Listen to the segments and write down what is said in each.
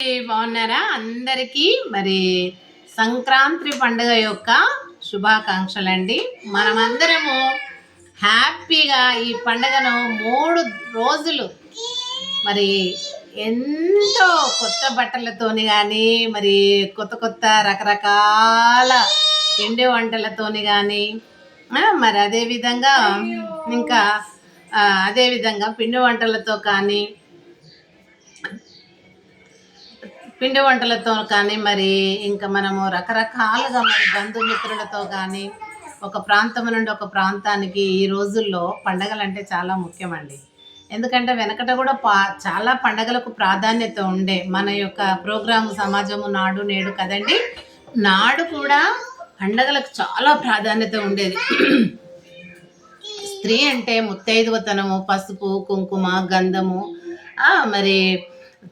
బాగున్నారా? అందరికీ మరి సంక్రాంతి పండుగ యొక్క శుభాకాంక్షలండి. మనమందరము హ్యాపీగా ఈ పండుగను 3 రోజులు మరి ఎంతో కొత్త బట్టలతోని కానీ మరి కొత్త కొత్త రకరకాల పిండి వంటలతోని కానీ మరి అదేవిధంగా ఇంకా అదేవిధంగా పిండి వంటలతో కానీ మరి ఇంకా మనము రకరకాలుగా మరి బంధుమిత్రులతో కానీ ఒక ప్రాంతం నుండి ఒక ప్రాంతానికి ఈ రోజుల్లో పండగలు అంటే చాలా ముఖ్యమండి. ఎందుకంటే వెనకట కూడా చాలా పండగలకు ప్రాధాన్యత ఉండే మన యొక్క ప్రోగ్రాము సమాజము నాడు నేడు కదండి. నాడు కూడా పండగలకు చాలా ప్రాధాన్యత ఉండేది. స్త్రీ అంటే ముత్తైదువతనము, పసుపు కుంకుమ గంధము మరి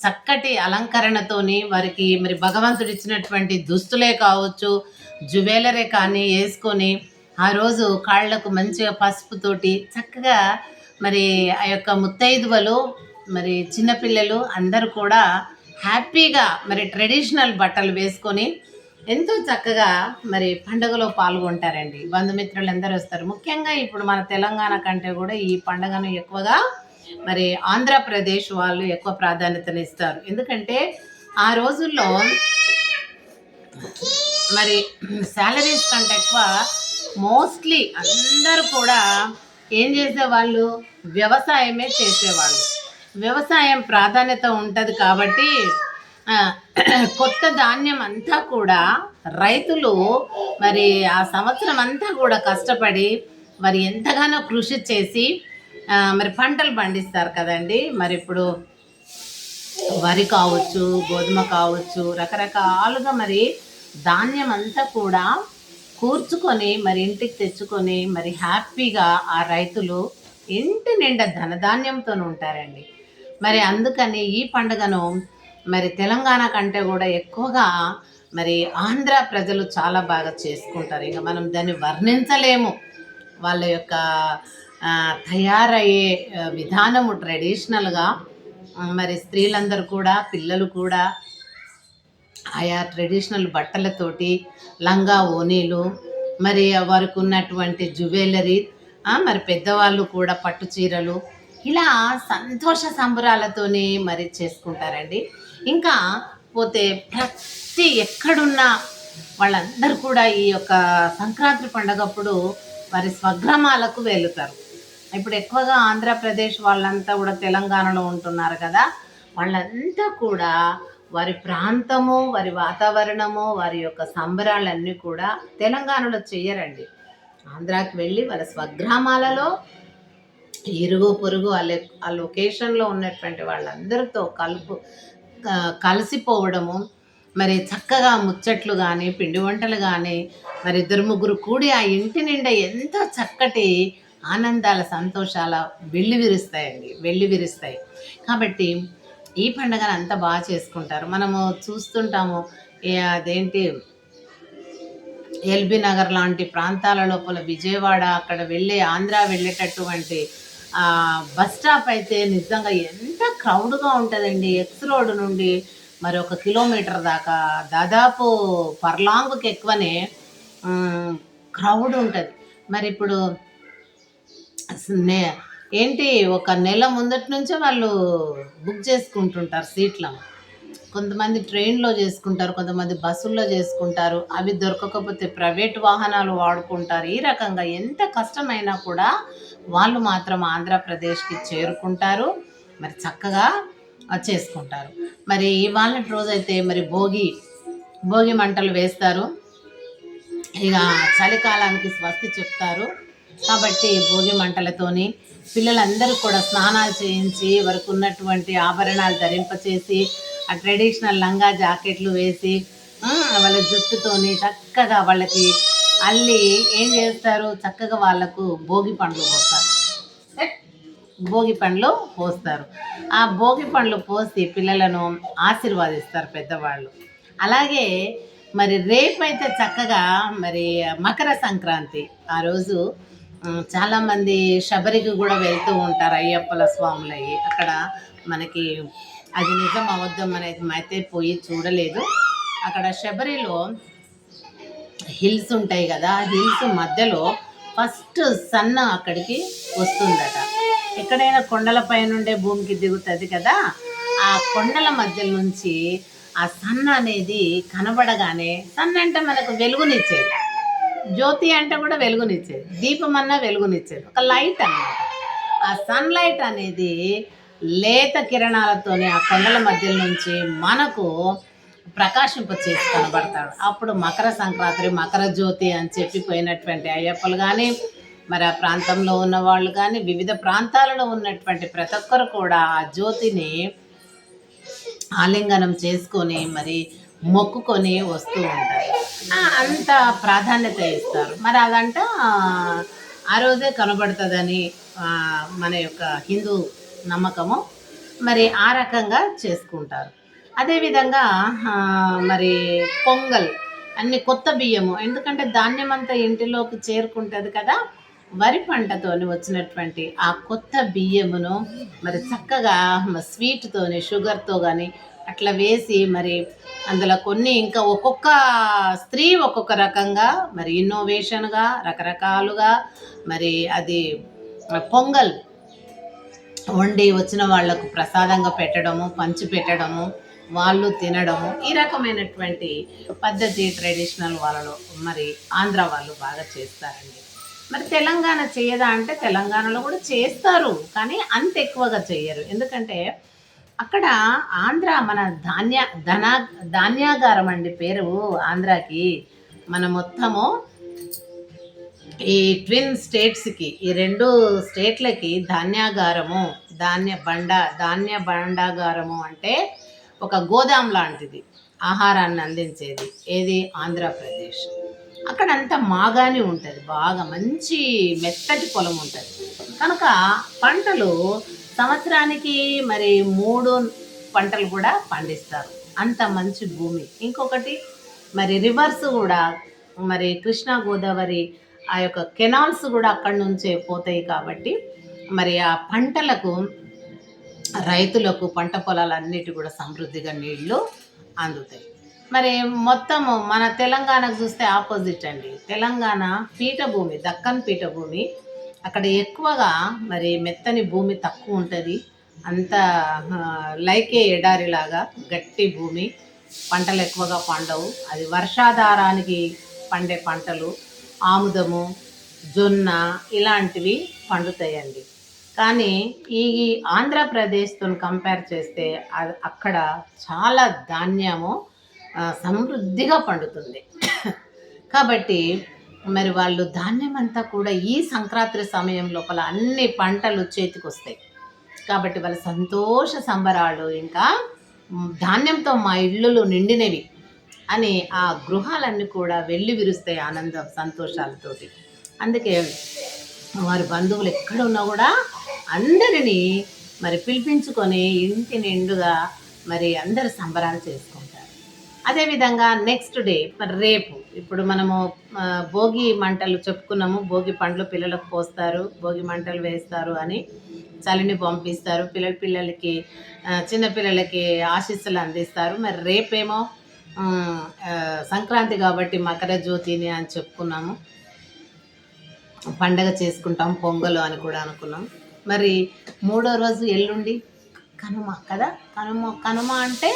చక్కటి అలంకరణతోని వారికి మరి భగవంతుడు ఇచ్చినటువంటి దుస్తులే కావచ్చు, జ్యువెలరీ కానీ వేసుకొని ఆ రోజు కాళ్ళకు మంచిగా పసుపుతోటి చక్కగా మరి ఆ యొక్క ముత్తైదువలు మరి చిన్నపిల్లలు అందరూ కూడా హ్యాపీగా మరి ట్రెడిషనల్ బట్టలు వేసుకొని ఎంతో చక్కగా మరి పండుగలో పాల్గొంటారండి. బంధుమిత్రులు అందరూ వస్తారు. ముఖ్యంగా ఇప్పుడు మన తెలంగాణ కంటే కూడా ఈ పండుగను ఎక్కువగా మరి ఆంధ్రప్రదేశ్ వాళ్ళు ఎక్కువ ప్రాధాన్యతను ఇస్తారు. ఎందుకంటే ఆ రోజుల్లో మరి శాలరీస్ కంటే ఎక్కువ మోస్ట్లీ అందరూ కూడా ఏం చేసేవాళ్ళు, వ్యవసాయమే చేసేవాళ్ళు. వ్యవసాయం ప్రాధాన్యత ఉంటుంది కాబట్టి కొత్త ధాన్యం అంతా కూడా రైతులు మరి ఆ సంవత్సరం అంతా కూడా కష్టపడి మరి ఎంతగానో కృషి చేసి మరి పంటలు పండిస్తారు కదండి. మరి ఇప్పుడు వరి కావచ్చు, గోధుమ కావచ్చు, రకరకాలుగా మరి ధాన్యం అంతా కూడా కూర్చుకొని మరి ఇంటికి తెచ్చుకొని మరి హ్యాపీగా ఆ రైతులు ఇంటి నిండా ధనధాన్యంతో ఉంటారండి. మరి అందుకని ఈ పండుగను మరి తెలంగాణ కంటే కూడా ఎక్కువగా మరి ఆంధ్ర ప్రజలు చాలా బాగా చేసుకుంటారు. ఇక మనం దాన్ని వర్ణించలేము. వాళ్ళ యొక్క తయారయ్యే విధానము ట్రెడిషనల్గా మరి స్త్రీలందరూ కూడా పిల్లలు కూడా ఆయా ట్రెడిషనల్ బట్టలతోటి లంగా ఓనీలు మరి వారికి ఉన్నటువంటి జ్యువెలరీ మరి పెద్దవాళ్ళు కూడా పట్టు చీరలు ఇలా సంతోష సంబరాలతోనే మరి చేసుకుంటారండి. ఇంకా పోతే ప్రతి ఎక్కడున్నా వాళ్ళందరూ కూడా ఈ యొక్క సంక్రాంతి పండుగప్పుడు వారి స్వగ్రామాలకు వెళుతారు. ఇప్పుడు ఎక్కువగా ఆంధ్రప్రదేశ్ వాళ్ళంతా కూడా తెలంగాణలో ఉంటున్నారు కదా. వాళ్ళంతా కూడా వారి ప్రాంతము, వారి వాతావరణము, వారి యొక్క సంబరాలన్నీ కూడా తెలంగాణలో చెయ్యరండి. ఆంధ్రాకి వెళ్ళి వాళ్ళ స్వగ్రామాలలో ఇరుగు పొరుగు ఆ లొకేషన్లో ఉన్నటువంటి వాళ్ళందరితో కలిసిపోవడము, మరి చక్కగా ముచ్చట్లు కానీ పిండి వంటలు కానీ మరి 2-3 కూడి ఆ ఇంటి నిండా ఎంతో చక్కటి ఆనందాల సంతోషాల వెల్లివిరుస్తాయి. కాబట్టి ఈ పండుగను అంతా బాగా చేసుకుంటారు. మనము చూస్తుంటాము అదేంటి ఎల్బీ నగర్ లాంటి ప్రాంతాల లోపల విజయవాడ అక్కడ ఆంధ్ర వెళ్ళేటటువంటి బస్ స్టాప్ అయితే నిజంగా ఎంత క్రౌడ్గా ఉంటుందండి. ఎక్స్ రోడ్ నుండి మరి 1 కిలోమీటర్ దాకా దాదాపు పర్లాంగ్కి ఎక్కువనే క్రౌడ్ ఉంటుంది. మరి ఇప్పుడు ఏంటి ఒక నెల ముందటి నుంచే వాళ్ళు బుక్ చేసుకుంటుంటారు సీట్లను. కొంతమంది ట్రైన్లో చేసుకుంటారు, కొంతమంది బస్సుల్లో చేసుకుంటారు. అవి దొరకకపోతే ప్రైవేట్ వాహనాలు వాడుకుంటారు. ఈ రకంగా ఎంత కష్టమైనా కూడా వాళ్ళు మాత్రం ఆంధ్రప్రదేశ్కి చేరుకుంటారు, మరి చక్కగా చేసుకుంటారు. మరి ఇవాళ రోజైతే మరి భోగి మంటలు వేస్తారు. ఇక చలికాలానికి స్వస్తి చెప్తారు కాబట్టి భోగి మంటలతోని పిల్లలందరూ కూడా స్నానాలు చేయించి వారికి ఉన్నటువంటి ఆభరణాలు ధరింపచేసి ఆ ట్రెడిషనల్ లంగా జాకెట్లు వేసి వాళ్ళ జుట్టుతోని చక్కగా వాళ్ళకి అల్లి ఏం చేస్తారు, చక్కగా వాళ్ళకు భోగి పండ్లు పోస్తారు. ఆ భోగి పండ్లు పోసి పిల్లలను ఆశీర్వాదిస్తారు పెద్దవాళ్ళు. అలాగే మరి రేపైతే చక్కగా మరి మకర సంక్రాంతి. ఆ రోజు చాలామంది శబరికి కూడా వెళ్తూ ఉంటారు. అయ్యప్పల స్వాములయ్యి అక్కడ మనకి అది నిజం అబద్ధం అనేది అయితే పోయి చూడలేదు. అక్కడ శబరిలో హిల్స్ ఉంటాయి కదా, హిల్స్ మధ్యలో ఫస్ట్ సన్ అక్కడికి వస్తుందట. ఎక్కడైనా కొండలపై నుండే భూమికి దిగుతుంది కదా, ఆ కొండల మధ్య నుంచి ఆ సన్ అనేది కనబడగానే, సన్ అంటే మనకు వెలుగునిచ్చేది, జ్యోతి అంటే కూడా వెలుగునిచ్చేది, దీపం అన్నా వెలుగునిచ్చేది, ఒక లైట్ అన్నమాట. ఆ సన్ లైట్ అనేది లేత కిరణాలతోనే ఆ కొండల మధ్య నుంచి మనకు ప్రకాశింప చేసి కనబడతాడు. అప్పుడు మకర సంక్రాంతి, మకర జ్యోతి అని చెప్పిపోయినటువంటి అయ్యప్పలు కానీ, మరి ఆ ప్రాంతంలో ఉన్న వాళ్ళు కానీ, వివిధ ప్రాంతాలలో ఉన్నటువంటి ప్రతి ఒక్కరు కూడా ఆ జ్యోతిని ఆలింగనం చేసుకొని మరి మొక్కుకొని వస్తూ ఉంటారు. అంత ప్రాధాన్యత ఇస్తారు. మరి అదంట ఆ రోజే కనబడుతుందని మన యొక్క హిందూ నమ్మకము. మరి ఆ రకంగా చేసుకుంటారు. అదేవిధంగా మరి పొంగల్ అన్ని కొత్త బియ్యము, ఎందుకంటే ధాన్యం అంతా ఇంటిలోకి చేరుకుంటుంది కదా, వరి పంటతోని వచ్చినటువంటి ఆ కొత్త బియ్యమును మరి చక్కగా స్వీట్తోని, షుగర్తో కానీ అట్లా వేసి, మరి అందులో కొన్ని ఇంకా ఒక్కొక్క స్త్రీ ఒక్కొక్క రకంగా మరి ఇన్నోవేషన్గా రకరకాలుగా మరి అది పొంగల్ వండి వచ్చిన వాళ్లకు ప్రసాదంగా పెట్టడము, పంచి పెట్టడము, వాళ్ళు తినడము, ఈ రకమైనటువంటి పద్ధతి ట్రెడిషనల్ వాళ్ళలో మరి ఆంధ్ర వాళ్ళు బాగా చేస్తారండి. మరి తెలంగాణ చేయదా అంటే తెలంగాణలో కూడా చేస్తారు, కానీ అంత ఎక్కువగా చేయరు. ఎందుకంటే అక్కడ ఆంధ్ర మన ధాన్యాగారం అండి పేరు ఆంధ్రాకి. మన మొత్తము ఈ ట్విన్ స్టేట్స్కి, ఈ 2 స్టేట్లకి ధాన్యాగారము, ధాన్య బండాగారము అంటే ఒక గోదాం లాంటిది ఆహారాన్ని అందించేది. ఏది? ఆంధ్రప్రదేశ్. అక్కడంతా మాగాని ఉంటుంది, బాగా మంచి మెత్తటి పొలం ఉంటుంది కనుక పంటలు సంవత్సరానికి మరి 3 పంటలు కూడా పండిస్తారు, అంత మంచి భూమి. ఇంకొకటి మరి రివర్స్ కూడా, మరి కృష్ణా గోదావరి ఆ యొక్క కెనాల్స్ కూడా అక్కడి నుంచే పోతాయి కాబట్టి మరి ఆ పంటలకు, రైతులకు పంట పొలాలన్నిటి కూడా సమృద్ధిగా నీళ్లు అందుతాయి. మరి మొత్తము మన తెలంగాణకు చూస్తే ఆపోజిట్ అండి. తెలంగాణ పీఠభూమి, దక్కన్ పీఠభూమి. అక్కడ ఎక్కువగా మరి మెత్తని భూమి తక్కువ ఉంటుంది, అంత లైకే ఎడారిలాగా గట్టి భూమి, పంటలు ఎక్కువగా పండవు. అది వర్షాధారానికి పండే పంటలు, ఆముదము, జొన్న ఇలాంటివి పండుతాయండి. కానీ ఈ ఆంధ్రప్రదేశ్తో కంపేర్ చేస్తే అక్కడ చాలా ధాన్యము సమృద్ధిగా పండుతుంది. కాబట్టి మరి వాళ్ళు ధాన్యం అంతా కూడా ఈ సంక్రాంతి సమయం లోపల అన్ని పంటలు చేతికి వస్తాయి కాబట్టి వాళ్ళ సంతోష సంబరాలు, ఇంకా ధాన్యంతో మా ఇళ్ళు నిండినవి అని ఆ గృహాలన్నీ కూడా వెళ్ళి విరుస్తాయి ఆనందం సంతోషాలతోటి. అందుకే వారి బంధువులు ఎక్కడున్నా కూడా అందరినీ మరి పిలిపించుకొని ఇంటి నిండుగా మరి అందరు సంబరాలు చేసుకుంటారు. అదేవిధంగా నెక్స్ట్ డే మరి రేపు ఇప్పుడు మనము భోగి మంటలు చెప్పుకున్నాము, భోగి పండ్లు పిల్లలకు పోస్తారు, భోగి మంటలు వేస్తారు అని చలిని పంపిస్తారు, పిల్లలకి చిన్నపిల్లలకి ఆశీస్సులు అందిస్తారు. మరి రేపేమో సంక్రాంతి కాబట్టి మకర జ్యోతిని అని చెప్పుకున్నాము, పండగ చేసుకుంటాం, పొంగలు అని కూడా అనుకున్నాం. మరి 3వ రోజు ఎల్లుండి కనుమ కదా. కనుమ అంటే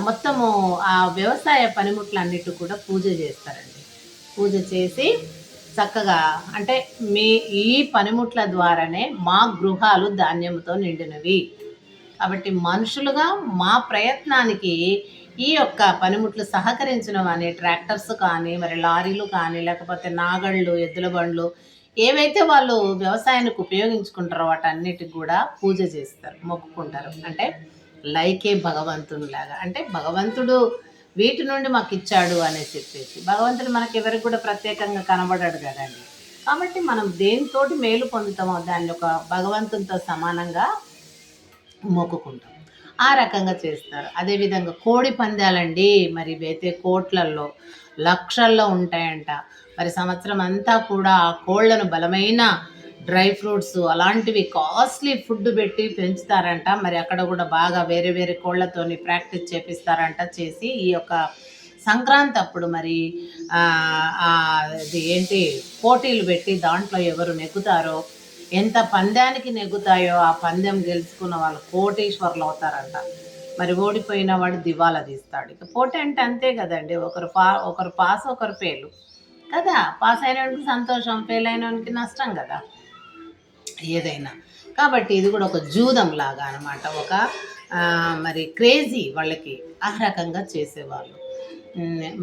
మొత్తము ఆ వ్యవసాయ పనిముట్లన్నిటి కూడా పూజ చేస్తారండి. పూజ చేసి చక్కగా, అంటే ఈ పనిముట్ల ద్వారానే మా గృహాలు ధాన్యంతో నిండినవి కాబట్టి మనుషులుగా మా ప్రయత్నానికి ఈ యొక్క పనిముట్లు సహకరించినవని ట్రాక్టర్స్ కానీ, మరి లారీలు కానీ, లేకపోతే నాగళ్ళు, ఎద్దుల బండ్లు ఏవైతే వాళ్ళు వ్యవసాయానికి ఉపయోగించుకుంటారో వాటన్నిటికి కూడా పూజ చేస్తారు, మొక్కుకుంటారు. అంటే లైకే భగవంతునిలాగా, అంటే భగవంతుడు వీటి నుండి మాకు ఇచ్చాడు అని చెప్పేసి. భగవంతుడు మనకి ఎవరికి కూడా ప్రత్యేకంగా కనబడాడు కదండి. కాబట్టి మనం దేనితోటి మేలు పొందుతామో దాన్ని ఒక భగవంతునితో సమానంగా మొక్కుకుంటాం. ఆ రకంగా చేస్తారు. అదేవిధంగా కోడి పందాలండి, మరి ఇవైతే కోట్లల్లో లక్షల్లో ఉంటాయంట. మరి సంవత్సరం అంతా కూడా ఆ కోళ్లను బలమైన డ్రై ఫ్రూట్స్ అలాంటివి కాస్ట్లీ ఫుడ్ పెట్టి పెంచుతారంట. మరి అక్కడ కూడా బాగా వేరే వేరే కోళ్ళతోని ప్రాక్టీస్ చేపిస్తారంట. చేసి ఈ యొక్క సంక్రాంతి అప్పుడు మరి అది ఏంటి పోటీలు పెట్టి దాంట్లో ఎవరు నెగ్గుతారో, ఎంత పందానికి నెగ్గుతాయో ఆ పందెం గెలుచుకున్న వాళ్ళు కోటీశ్వర్లు అవుతారంట. మరి ఓడిపోయిన వాడు దివాలా తీస్తాడు. ఇక పోటీ అంటే అంతే కదండి, ఒకరు పాస్ ఒకరు ఫెయిల్ కదా. పాస్ అయినోడికి సంతోషం, ఫెయిల్ అయినోడికి నష్టం కదా ఏదైనా. కాబట్టి ఇది కూడా ఒక జూదం లాగా అనమాట. ఒక మరి క్రేజీ వాళ్ళకి ఆ రకంగా చేసేవాళ్ళు.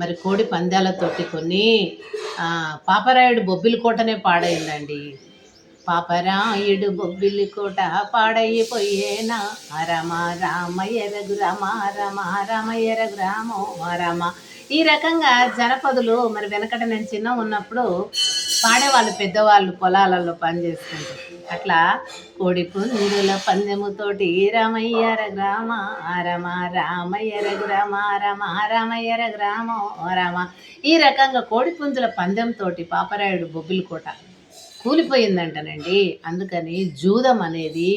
మరి కోడి పందాలతోటి కొన్ని పాపరాయుడు బొబ్బిలి కోటనే పాడైందండి. పాపరాయుడు బొబ్బిలి కోట పాడైపోయేనా రమ రామయ్య రఘురామ రమ రామయ్య రఘురామో రామ. ఈ రకంగా జనపదులు మరి వెనకట నేను చిన్న ఉన్నప్పుడు పాడేవాళ్ళు పెద్దవాళ్ళు పొలాలలో పని చేసుకుంటూ. అట్లా కోడి పుంజుల పందెముతోటి రామయ్య రఘురామ రమ రామయ్య రఘురామ రమ రామయ్య రఘురామో రామ. ఈ రకంగా కోడి పుంజుల పందెంతో పాపరాయుడు బొబ్బిలి కోట కూలిపోయిందంటనండి. అందుకని జూదం అనేది,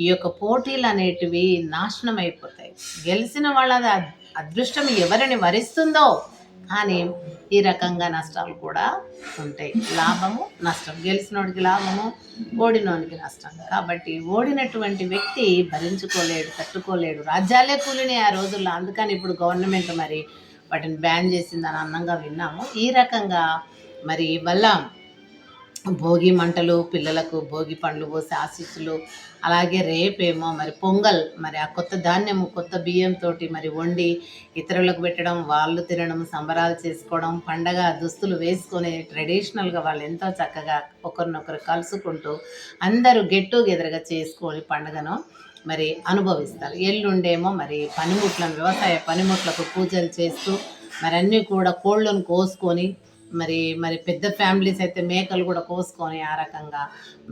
ఈ యొక్క పోటీలు అనేటివి నాశనం అయిపోతాయి. గెలిచిన వాళ్ళ అదృష్టం ఎవరిని వరిస్తుందో కానీ ఈ రకంగా నష్టాలు కూడా ఉంటాయి. లాభము నష్టం, గెలిచినోడికి లాభము, ఓడినోడికి నష్టం. కాబట్టి ఓడినటువంటి వ్యక్తి భరించుకోలేడు, తట్టుకోలేడు. రాజ్యాలే కూలినాయి ఆ రోజుల్లో. అందుకని ఇప్పుడు గవర్నమెంట్ మరి వాటిని బ్యాన్ చేసిందని అన్నంగా విన్నాము. ఈ రకంగా మరి వల్ల భోగి మంటలు, పిల్లలకు భోగి పండ్లు పోసి ఆశీస్సులు, అలాగే రేపేమో మరి పొంగల్, మరి ఆ కొత్త ధాన్యము కొత్త బియ్యంతో మరి వండి ఇతరులకు పెట్టడం, వాళ్ళు తినడం, సంబరాలు చేసుకోవడం, పండగ దుస్తులు వేసుకొని ట్రెడిషనల్గా వాళ్ళు ఎంతో చక్కగా ఒకరినొకరు కలుసుకుంటూ అందరూ గెట్ టుగెదర్గా చేసుకొని పండుగను మరి అనుభవిస్తారు. ఎల్లుండేమో మరి పనిముట్లను, వ్యవసాయ పనిముట్లకు పూజలు చేస్తూ మరి అన్నీ కూడా కోళ్ళను కోసుకొని మరి పెద్ద ఫ్యామిలీస్ అయితే మేకలు కూడా కోసుకొని ఆ రకంగా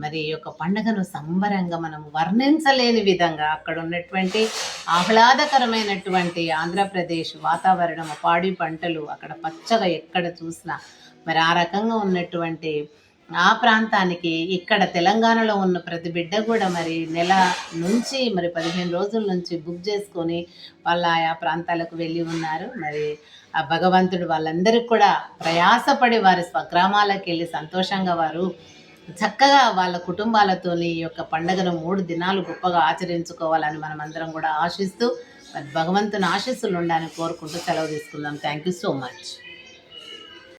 మరి ఈ యొక్క పండుగను సంబరంగా మనం వర్ణించలేని విధంగా అక్కడ ఉన్నటువంటి ఆహ్లాదకరమైనటువంటి ఆంధ్రప్రదేశ్ వాతావరణం, పాడి పంటలు అక్కడ పచ్చగా ఎక్కడ చూసినా మరి ఆ రకంగా ఉన్నటువంటి ఆ ప్రాంతానికి ఇక్కడ తెలంగాణలో ఉన్న ప్రతి బిడ్డ కూడా మరి నెల నుంచి మరి 15 రోజుల నుంచి బుక్ చేసుకొని వాళ్ళ ఆయా ప్రాంతాలకు వెళ్ళి ఉన్నారు. మరి ఆ భగవంతుడు వాళ్ళందరికీ కూడా ప్రయాసపడి వారి స్వగ్రామాలకు వెళ్ళి సంతోషంగా వారు చక్కగా వాళ్ళ కుటుంబాలతోని ఈ యొక్క పండుగను 3 దినాలు గొప్పగా ఆచరించుకోవాలని మనం అందరం కూడా ఆశిస్తూ మరి భగవంతుని ఆశీస్సులు ఉండాలని కోరుకుంటూ సెలవు తీసుకుందాం. Thank you so much.